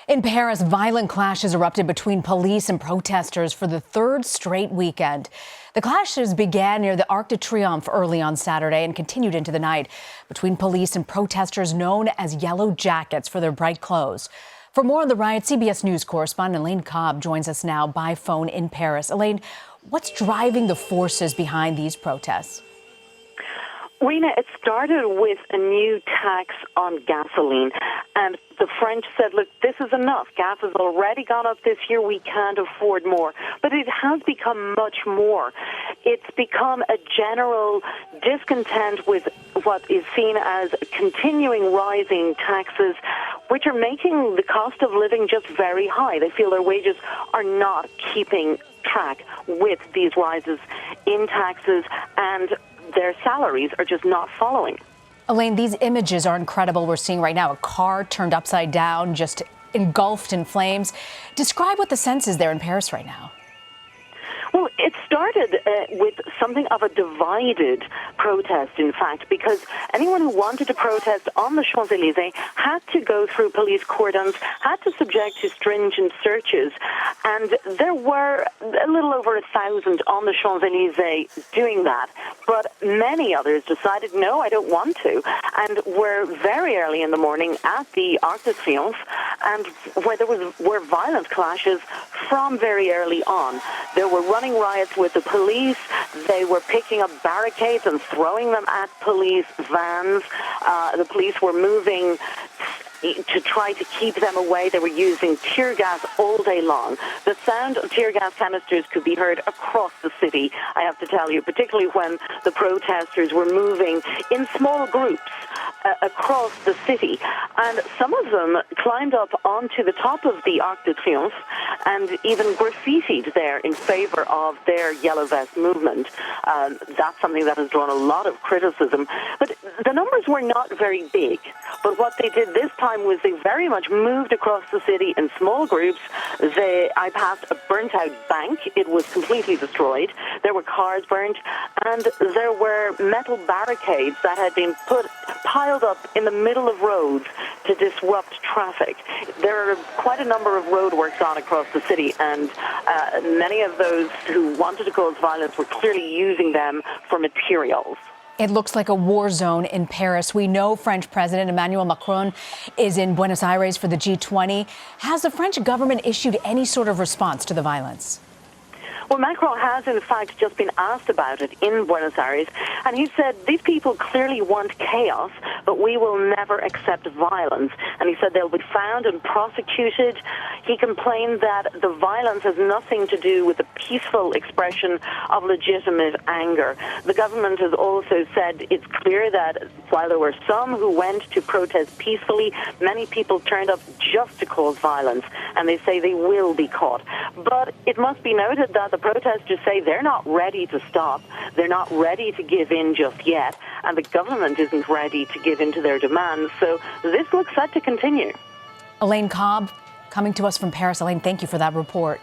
In Paris, violent clashes erupted between police and protesters for the third straight weekend. The clashes began near the Arc de Triomphe early on Saturday and continued into the night between police and protesters known as Yellow Jackets for their bright clothes. For more on the riot, CBS News correspondent Elaine Cobbe joins us now by phone in Paris. Elaine, what's driving the forces behind these protests? Rena, it started with a new tax on gasoline, and the French said, look, this is enough. Gas has already gone up this year. We can't afford more. But it has become much more. It's become a general discontent with what is seen as continuing rising taxes, which are making the cost of living just very high. They feel their wages are not keeping track with these rises in taxes, and their salaries are just not following. Elaine, these images are incredible. We're seeing right now a car turned upside down, just engulfed in flames. Describe what the sense is there in Paris right now. Well, it started with something of a divided protest, in fact, because anyone who wanted to protest on the Champs-Élysées had to go through police cordons, had to subject to stringent searches, and there were a little over 1,000 on the Champs-Élysées doing that. But many others decided, no, I don't want to, and were very early in the morning at the Arc de Triomphe, and where there were violent clashes from very early on. There were running riots with the police. They were picking up barricades and throwing them at police vans. The police were moving to try to keep them away. They were using tear gas all day long. The sound of tear gas canisters could be heard across the city, I have to tell you, particularly when the protesters were moving in small groups across the city. And some of them climbed up onto the top of the Arc de Triomphe and even graffitied there in favor of their Yellow Vest movement. That's something that has drawn a lot of criticism. But the numbers were not very big. But what they did this time was they very much moved across the city in small groups. I passed a burnt-out bank. It was completely destroyed. There were cars burnt, and there were metal barricades that had been piled up in the middle of roads to disrupt traffic. There are quite a number of roadworks on across the city, and many of those who wanted to cause violence were clearly using them for materials. It looks like a war zone in Paris. We know French President Emmanuel Macron is in Buenos Aires for the G20. Has the French government issued any sort of response to the violence? Well, Macron has, in fact, just been asked about it in Buenos Aires, and he said, these people clearly want chaos, but we will never accept violence. And he said they'll be found and prosecuted. He complained that the violence has nothing to do with the peaceful expression of legitimate anger. The government has also said it's clear that while there were some who went to protest peacefully, many people turned up just to cause violence, and they say they will be caught. But it must be noted that the protesters say they're not ready to stop. They're not ready to give in just yet, and the government isn't ready to give in to their demands. So this looks set to continue. Elaine Cobbe, coming to us from Paris. Elaine, thank you for that report.